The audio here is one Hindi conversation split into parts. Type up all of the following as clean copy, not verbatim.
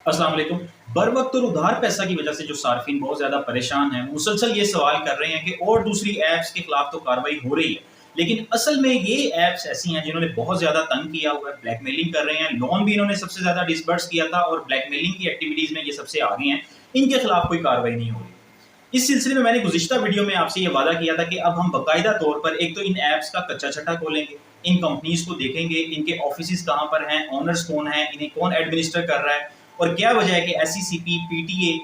अस्सलाम वालेकुम। बर वक्त और उधार पैसा की वजह से जो सार्फिन बहुत ज़्यादा परेशान हैं, मुसलसल ये सवाल कर रहे हैं कि और दूसरी ऐप्स के खिलाफ तो कार्रवाई हो रही है, लेकिन असल में ये ऐप्स ऐसी हैं जिन्होंने बहुत ज़्यादा तंग किया हुआ है, ब्लैकमेलिंग कर रहे हैं, लोन भी इन्होंने सबसे ज़्यादा डिसबर्स किया था और ब्लैकमेलिंग की एक्टिविटीज़ में ये सबसे आगे हैं, इनके खिलाफ कोई कार्रवाई नहीं हो रही। इस सिलसिले में मैंने गुज़िश्ता वीडियो में आपसे ये वादा किया था कि अब हम बाकायदा तौर पर एक तो इन ऐप्स का कच्चा-छट्टा खोलेंगे, इन कंपनीज़ को देखेंगे, इनके ऑफिसेज़ कहाँ पर हैं, ओनर्स कौन हैं, इन्हें कौन एडमिनिस्टर कर रहा है और क्या वजह है कि एसईसीपी, पीटीए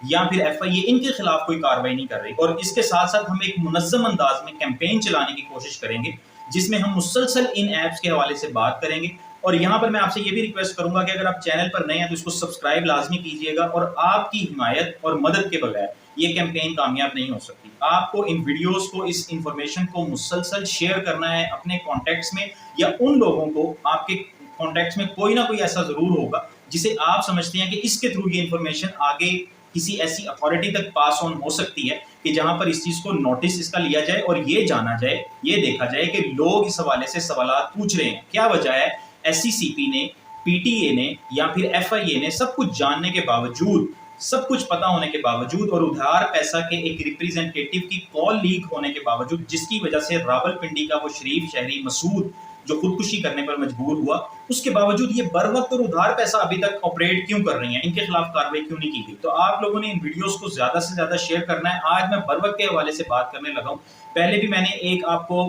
या फिर एफआईए इनके खिलाफ कोई कार्रवाई नहीं कर रही। और इसके साथ-साथ हम एक मुनज़्ज़म अंदाज में कैंपेन चलाने की कोशिश करेंगे, जिसमें हम मुसलसल इन ऐप्स के हवाले से बात करेंगे। और यहाँ पर मैं आपसे ये भी रिक्वेस्ट करूँगा कि अगर आप चैनल पर नए हैं तो इसको सब्सक्राइब लाज़मी कीजिएगा और आपकी हिमायत और मदद के बगैर ये कैंपेन कामयाब नहीं हो सकती। आपको इन वीडियोस को, इस इंफॉर्मेशन को मुसलसल शेयर करना है अपने कॉन्टैक्ट्स में या उन लोगों को, आपके कॉन्टैक्ट्स में कोई ना कोई ऐसा ज़रूर होगा जिसे आप समझते हैं कि इसके थ्रू ये इंफॉर्मेशन आगे किसी ऐसी अथॉरिटी तक पास ऑन हो सकती है कि जहां पर इस चीज़ को नोटिस इसका लिया जाए और ये जाना जाए, ये देखा जाए कि लोग इस हवाले से सवालात पूछ रहे हैं। क्या वजह है एसईसीपी ने, पीटीए ने या फिर एफआईए ने सब कुछ जानने के बावजूद, सब कुछ पता होने के बावजूद और उधार पैसा के एक रिप्रेजेंटेटिव की कॉल लीक होने के बावजूद, जिसकी वजह से रावलपिंडी का वो शरीफ शहरी मसूद जो खुदकुशी करने पर मजबूर हुआ, उसके बावजूद ये बर वक्त और उधार पैसा अभी तक ऑपरेट क्यों कर रही हैं, इनके खिलाफ कार्रवाई क्यों नहीं की गई। तो आप लोगों ने इन वीडियोस को ज्यादा से ज्यादा शेयर करना है। आज मैं बर वक्त के हवाले से बात करने लगा हूं। पहले भी मैंने एक आपको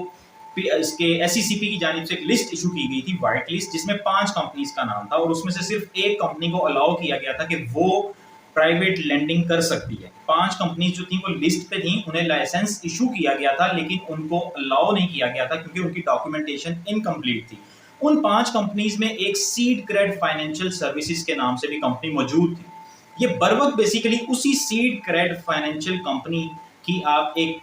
इसके एसईसीपी की जानिब से एक लिस्ट इशू की गई थी, व्हाइट लिस्ट, जिसमें 5 कंपनीज का नाम था और उसमें से सिर्फ एक कंपनी को अलाउ किया गया था कि वो प्राइवेट लैंडिंग कर सकती है। 5 कंपनी जो थी वो लिस्ट पे थी, उन्हें लाइसेंस इशू किया गया था लेकिन उनको अलाउ नहीं किया गया था क्योंकि उनकी डॉक्यूमेंटेशन इनकम्प्लीट थी। उन 5 कंपनीज में एक सीड क्रेड फाइनेंशियल सर्विसेज के नाम से भी कंपनी मौजूद थी। ये बर वक्त बेसिकली उसी सीड क्रेड फाइनेंशियल कंपनी की आप एक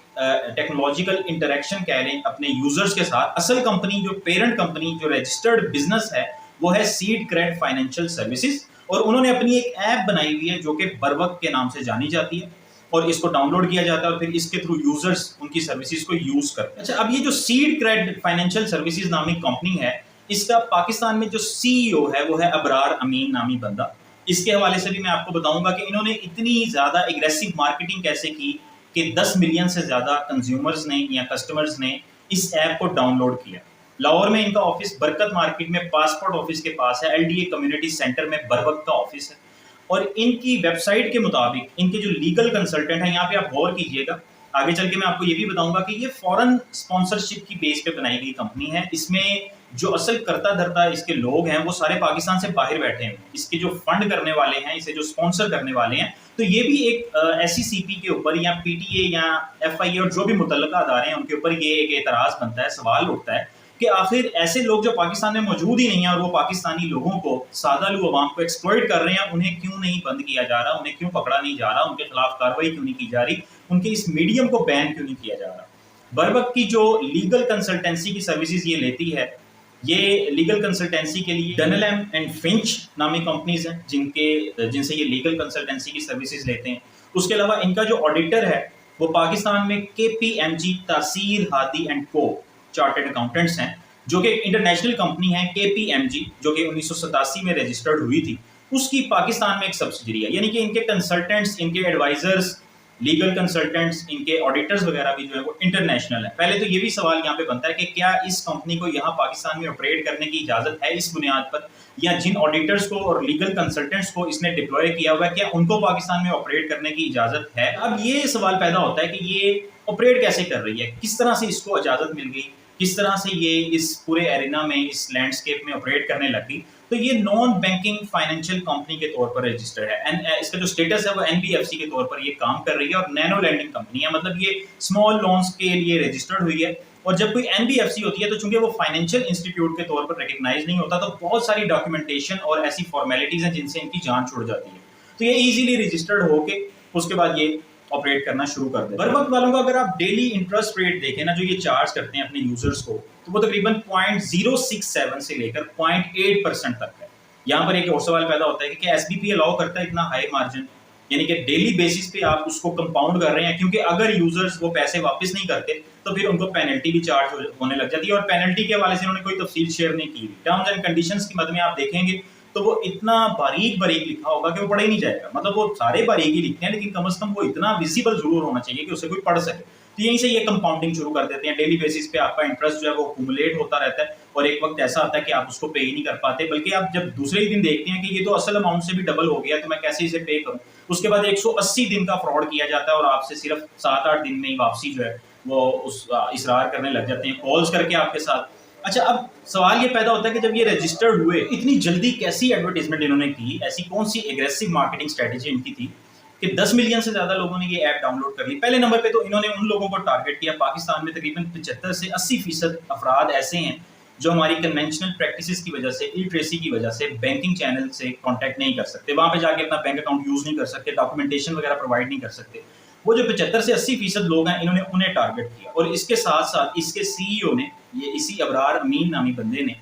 टेक्नोलॉजिकल इंटरेक्शन कह लें अपने यूजर्स के साथ। असल कंपनी, जो पेरेंट कंपनी, जो रजिस्टर्ड बिजनेस है, वो है सीड क्रेड फाइनेंशियल सर्विसेज और उन्होंने अपनी एक ऐप बनाई हुई है जो कि बर वक्त के नाम से जानी जाती है और इसको डाउनलोड किया जाता है और फिर इसके थ्रू यूजर्स उनकी सर्विसेज को यूज करते हैं। अच्छा, अब ये जो सीड क्रेड फाइनेंशियल सर्विसेज नामी कंपनी है, इसका पाकिस्तान में जो सीईओ है वो है अबरार अमीन नामी बंदा। इसके हवाले से भी मैं आपको बताऊंगा कि इन्होंने इतनी ज्यादा एग्रेसिव मार्केटिंग कैसे की कि 10 मिलियन से ज्यादा कंज्यूमर्स ने या कस्टमर्स ने इस ऐप को डाउनलोड किया। लाहौर में इनका ऑफिस बरकत मार्केट में पासपोर्ट ऑफिस के पास है, एलडीए कम्युनिटी सेंटर में बर वक्त का ऑफिस है और इनकी वेबसाइट के मुताबिक इनके जो लीगल कंसल्टेंट हैं, यहाँ पे आप गौर कीजिएगा, आगे चल के मैं आपको ये भी बताऊंगा कि ये फॉरेन स्पॉन्सरशिप की बेस पे बनाई गई कंपनी है। इसमें जो असल करता धरता इसके लोग हैं वो सारे पाकिस्तान से बाहर बैठे हैं। इसके जो फंड करने वाले हैं, इसे जो स्पॉन्सर करने वाले हैं, तो ये भी एक एसईसीपी के ऊपर या पीटीए या एफआईए और जो भी मुतल्लका अदारे हैं उनके ऊपर ये एक एतराज बनता है, सवाल उठता है कि आखिर ऐसे लोग जो पाकिस्तान में मौजूद ही नहीं है और वो पाकिस्तानी लोगों को, सादालू अवाम को एक्सप्लॉइट कर रहे हैं, उन्हें क्यों नहीं बंद किया जा रहा, उन्हें क्यों पकड़ा नहीं जा रहा, उनके खिलाफ कार्रवाई क्यों नहीं की जा रही, उनके इस मीडियम को बैन क्यों नहीं किया जा रहा। बर वक्त की जो लीगल कंसल्टेंसी की सर्विसेज ये लेती है, ये लीगल कंसल्टेंसी के लिए डनलैम एंड फिंच नामी कंपनीज हैं जिनसे ये लीगल कंसल्टेंसी की सर्विसेज लेते हैं। उसके अलावा इनका जो ऑडिटर है वो पाकिस्तान में केपीएमजी तासीर हादी एंड को चार्टर्ड अकाउंटेंट्स हैं, जो कि एक इंटरनेशनल कंपनी है। केपीएमजी जो कि 1987 में रजिस्टर्ड हुई थी, उसकी पाकिस्तान में एक सब्सिडरी है। यानी कि इनके कंसल्टेंट्स, इनके एडवाइजर्स, लीगल कंसल्टेंट्स, इनके ऑडिटर्स वगैरह भी जो है वो इंटरनेशनल है। पहले तो ये भी सवाल यहाँ पे बनता है कि क्या इस कंपनी को यहाँ पाकिस्तान में ऑपरेट करने की इजाजत है इस बुनियाद पर, या जिन ऑडिटर्स को और लीगल कंसल्टेंट्स को इसने डिप्लॉय किया हुआ है क्या उनको पाकिस्तान में ऑपरेट करने की इजाजत है। अब ये सवाल पैदा होता है कि ये ऑपरेट कैसे कर रही है, किस तरह से इसको इजाजत मिल गई, किस तरह से ये इस पूरे एरिना में, इस लैंडस्केप में ऑपरेट करने लगी। तो ये नॉन बैंकिंग फाइनेंशियल कंपनी के तौर पर रजिस्टर्ड है। इसका जो स्टेटस है वो एनबीएफसी के तौर पर ये काम कर रही है और नैनो लैंडिंग कंपनी है, मतलब ये स्मॉल लोन्स के लिए रजिस्टर्ड हुई है। और जब कोई एनबीएफसी होती है तो चूंकि वो फाइनेंशियल इंस्टीट्यूट के तौर पर रिकग्नाइज नहीं होता, तो बहुत सारी डॉक्यूमेंटेशन और ऐसी फॉर्मेलिटीज हैं जिनसे इनकी जान छुड़ जाती है। तो ये इजीली रजिस्टर्ड होके उसके बाद ये ऑपरेट करना शुरू कर दे। बर वक्त वालों का अगर आप डेली इंटरेस्ट रेट देखें ना, जो ये चार्ज करते हैं अपने यूजर्स को, तो वो तकरीबन 0.067 से लेकर 0.8% तक है। यहाँ पर एक और सवाल पैदा होता है कि क्या एसबीपी अलाउ करता है इतना हाई मार्जिन, यानी कि डेली बेसिस पे आप उसको कंपाउंड कर रहे हैं, क्योंकि अगर यूजर्स वो पैसे वापस नहीं करते तो फिर उनको पेनल्टी भी चार्ज होने लग जाती है। और पेनल्टी के हवाले से उन्होंने कोई तफसील शेयर नहीं की। टर्म्स एंड कंडीशंस की मद में आप देखेंगे तो वो इतना बारीक बारीक लिखा होगा कि वो पढ़ा ही नहीं जाएगा। मतलब वो सारे बारीक ही लिखते हैं, लेकिन कम से कम वो इतना विजिबल जरूर होना चाहिए कि उसे कोई पढ़ सके। तो यहीं से ये कंपाउंडिंग शुरू कर देते हैं। डेली बेसिस पे आपका इंटरेस्ट जो है वो एक्यूमुलेट होता रहता है, और एक वक्त ऐसा आता है कि आप उसको पे ही नहीं कर पाते, बल्कि आप जब दूसरे ही दिन देखते हैं कि ये तो असल अमाउंट से भी डबल हो गया, तो मैं कैसे इसे पे करूं। उसके बाद 180 दिन का फ्रॉड किया जाता है, और आपसे सिर्फ 7-8 दिन में ही वापसी जो है वो उस इसरार करने लग जाते हैं, कॉल्स करके आपके साथ। अच्छा, अब सवाल ये पैदा होता है कि जब ये रजिस्टर्ड हुए, इतनी जल्दी कैसी एडवर्टाइजमेंट इन्होंने की, ऐसी कौन सी एग्रेसिव मार्केटिंग स्ट्रेटेजी इनकी थी कि 10 मिलियन से ज्यादा लोगों ने ये ऐप डाउनलोड कर ली। पहले नंबर पे तो इन्होंने उन लोगों को टारगेट किया, पाकिस्तान में तकरीबन 75 से 80% अफराद ऐसे हैं जो हमारी कन्वेंशनल प्रैक्टिसेस की वजह से, इलिटरेसी की वजह से बैंकिंग चैनल से कांटेक्ट नहीं कर सकते, वहां पे जाके अपना बैंक अकाउंट यूज नहीं कर सकते, डॉक्यूमेंटेशन वगैरह प्रोवाइड नहीं कर सकते। वो जो 75 से 80% लोग हैं, इन्होंने उन्हें टारगेट किया। और इसके साथ साथ इसके सीईओ ने, ये इसी अबरार अमीन नामी बंदे ने,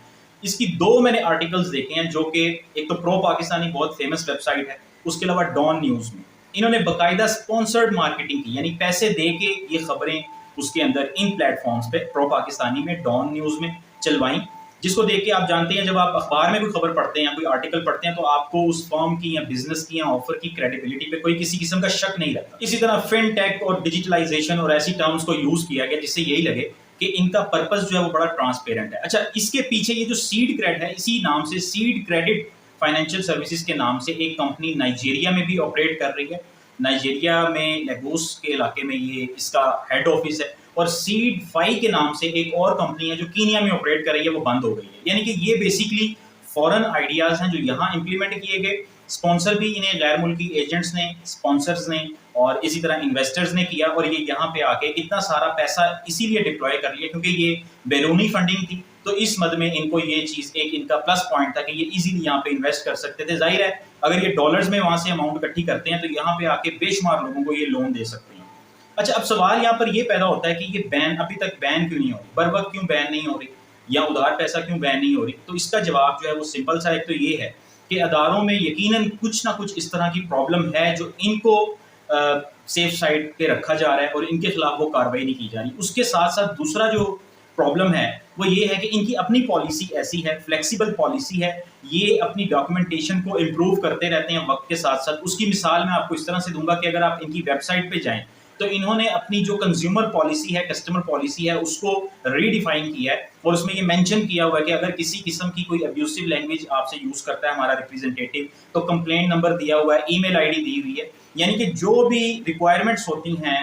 इसकी 2 मैंने आर्टिकल्स देखे हैं, जो कि एक तो प्रो पाकिस्तानी बहुत फेमस वेबसाइट है, उसके अलावा डॉन न्यूज में इन्होंने बाकायदा स्पॉन्सर्ड मार्केटिंग की, यानी पैसे दे के ये खबरें उसके अंदर इन प्लेटफॉर्म्स पे प्रो पाकिस्तानी में, डॉन न्यूज में चलवाई, जिसको देख के आप जानते हैं जब आप अखबार में कोई खबर पढ़ते हैं या कोई आर्टिकल पढ़ते हैं तो आपको उस फर्म की या बिजनेस की या ऑफर की क्रेडिबिलिटी पे कोई किसी किस्म का शक नहीं रहता। इसी तरह फिनटेक और डिजिटलाइजेशन और ऐसी टर्म्स को यूज किया गया जिससे यही लगे कि इनका पर्पस जो है वो बड़ा ट्रांसपेरेंट है। अच्छा, इसके पीछे ये जो सीड क्रेडिट है, इसी नाम से सीड क्रेडिट फाइनेंशियल सर्विसेज के नाम से एक कंपनी नाइजीरिया में भी ऑपरेट कर रही है। नाइजीरिया में लेगोस के इलाके में ये इसका हेड ऑफिस है। और सीड फाई के नाम से एक और कंपनी है जो कीनिया में ऑपरेट कर रही है, वो बंद हो गई है। यानी कि ये बेसिकली फॉरेन आइडियाज हैं जो यहाँ इंप्लीमेंट किए गए। स्पॉन्सर भी इन्हें गैर मुल्की एजेंट्स ने, स्पॉन्सर्स ने और इसी तरह इन्वेस्टर्स ने किया, और ये यहाँ पे आके इतना सारा पैसा इसीलिए डिप्लॉय कर लिया क्योंकि ये बैरूनी फंडिंग थी। तो इस मद में इनको ये चीज एक इनका प्लस पॉइंट था कि ये इजीली यहाँ पे इन्वेस्ट कर सकते थे। जाहिर है अगर ये डॉलर्स में वहां से अमाउंट इकट्ठी करते हैं तो यहाँ पे आके बेशुमार लोगों को ये लोन दे सकते हैं। अच्छा, अब सवाल यहाँ पर ये पैदा होता है कि ये बैन अभी तक बैन क्यों नहीं हो रही, बर वक्त क्यों बैन नहीं हो रही, या उधार पैसा क्यों बैन नहीं हो रही। तो इसका जवाब जो है वो सिंपल सा एक तो ये है कि अदारों में यकीनन कुछ ना कुछ इस तरह की प्रॉब्लम है जो इनको सेफ साइड पे रखा जा रहा है और इनके खिलाफ वो कार्रवाई नहीं की जा रही। उसके साथ साथ दूसरा जो प्रॉब्लम है वो ये है कि इनकी अपनी पॉलिसी ऐसी है, फ्लेक्सिबल पॉलिसी है, ये अपनी डॉक्यूमेंटेशन को इम्प्रूव करते रहते हैं वक्त के साथ साथ। उसकी मिसाल मैं आपको इस तरह से दूंगा कि अगर आप इनकी वेबसाइट पे जाएं तो इन्होंने अपनी जो कंज्यूमर पॉलिसी है, कस्टमर पॉलिसी है, उसको रीडिफाइन किया है और उसमें ये मेंशन किया हुआ है कि अगर किसी किस्म की कोई अब्यूसिव लैंग्वेज आपसे यूज करता है हमारा रिप्रेजेंटेटिव, तो कंप्लेंट नंबर दिया हुआ है, ईमेल आईडी दी हुई है। यानी कि जो भी रिक्वायरमेंट्स होती हैं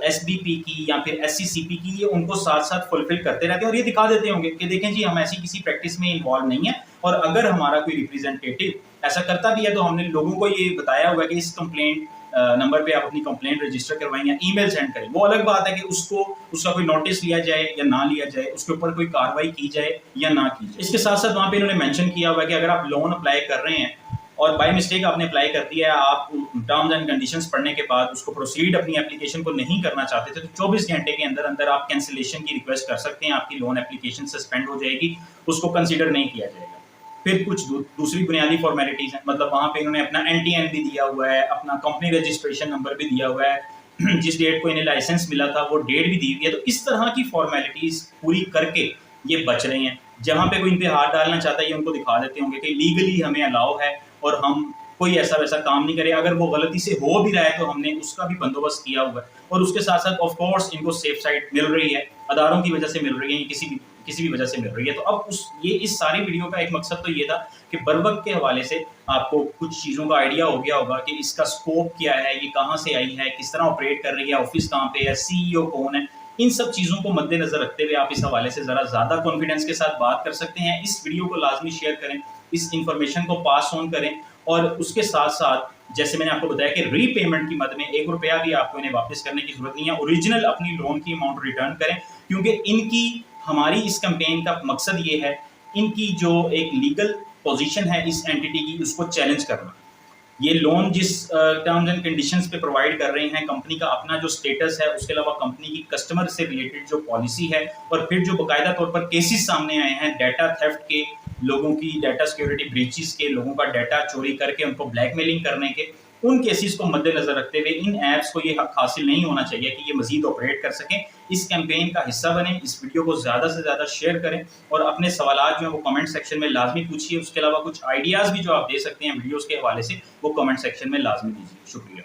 एसबीपी की या फिर एससीसीपी की, ये उनको साथ साथ फुलफिल करते रहते हैं और ये दिखा देते होंगे कि देखें जी हम ऐसी किसी प्रैक्टिस में इन्वॉल्व नहीं है, और अगर हमारा कोई रिप्रेजेंटेटिव ऐसा करता भी है तो हमने लोगों को ये बताया हुआ है कि इस कंप्लेंट नंबर पे आप अपनी कंप्लेंट रजिस्टर करवाएं या ईमेल सेंड करें। वो अलग बात है कि उसका कोई नोटिस लिया जाए या ना लिया जाए, उसके ऊपर कोई कार्रवाई की जाए या ना की जाए। इसके साथ साथ वहाँ पे इन्होंने मेंशन किया हुआ है कि अगर आप लोन अप्लाई कर रहे हैं और बाय मिस्टेक आपने अप्लाई कर दिया है, आप टर्म्स एंड कंडीशंस पढ़ने के बाद उसको प्रोसीड अपनी एप्लीकेशन को नहीं करना चाहते थे, तो 24 घंटे के अंदर अंदर आप कैंसिलेशन की रिक्वेस्ट कर सकते हैं, आपकी लोन एप्लीकेशन सस्पेंड हो जाएगी, उसको कंसीडर नहीं किया जाएगा। फिर कुछ दूसरी बुनियादी फॉर्मेलिटीज हैं, मतलब वहाँ पे इन्होंने अपना NTN भी दिया हुआ है, अपना कंपनी रजिस्ट्रेशन नंबर भी दिया हुआ है, जिस डेट को इन्हें लाइसेंस मिला था वो डेट भी दी हुई है। तो इस तरह की फॉर्मेलिटीज पूरी करके ये बच रहे हैं। जहाँ पे कोई इन पे हाथ डालना चाहता है ये उनको दिखा देते होंगे कि लीगली हमें अलाउ है और हम कोई ऐसा वैसा काम नहीं करे। अगर वो गलती से हो भी रहा है तो हमने उसका भी बंदोबस्त किया हुआ है। और उसके साथ साथ ऑफ कोर्स इनको सेफ साइड मिल रही है, अदारों की वजह से मिल रही है, किसी भी वजह से मिल रही है। तो अब इस सारी वीडियो का एक मकसद तो ये था कि बरवक्त के हवाले से आपको कुछ चीज़ों का आइडिया हो गया होगा कि इसका स्कोप क्या है, ये कहाँ से आई है, किस तरह ऑपरेट कर रही है, ऑफिस कहाँ पे है, CEO कौन है। इन सब चीज़ों को मद्देनजर रखते हुए आप इस हवाले से ज़रा ज़्यादा कॉन्फिडेंस के साथ बात कर सकते हैं। इस वीडियो को लाजमी शेयर करें, इस इंफॉर्मेशन को पास ऑन करें, और उसके साथ साथ जैसे मैंने आपको बताया कि रीपेमेंट की मद में 1 रुपया भी आपको इन्हें वापस करने की जरूरत नहीं है। ओरिजिनल अपनी लोन की अमाउंट रिटर्न करें, क्योंकि हमारी इस कैंपेन का मकसद ये है इनकी जो एक लीगल पोजीशन है इस एंटिटी की, उसको चैलेंज करना। ये लोन जिस टर्म्स एंड कंडीशंस पे प्रोवाइड कर रहे हैं, कंपनी का अपना जो स्टेटस है, उसके अलावा कंपनी की कस्टमर से रिलेटेड जो पॉलिसी है, और फिर जो बाकायदा तौर पर केसेस सामने आए हैं डाटा थेफ्ट के, लोगों की डाटा सिक्योरिटी ब्रीचेस के, लोगों का डाटा चोरी करके उनको ब्लैकमेलिंग करने के, उन केसेस को मद्देनजर रखते हुए इन ऐप्स को ये हक हासिल नहीं होना चाहिए कि ये मजीद ऑपरेट कर सकें। इस कैंपेन का हिस्सा बने, इस वीडियो को ज़्यादा से ज़्यादा शेयर करें और अपने सवालात जो हैं वो कमेंट सेक्शन में लाजमी पूछिए। उसके अलावा कुछ आइडियाज़ भी जो आप दे सकते हैं वीडियोज़ के हवाले से, वो कमेंट सेक्शन में लाजमी दीजिए। शुक्रिया।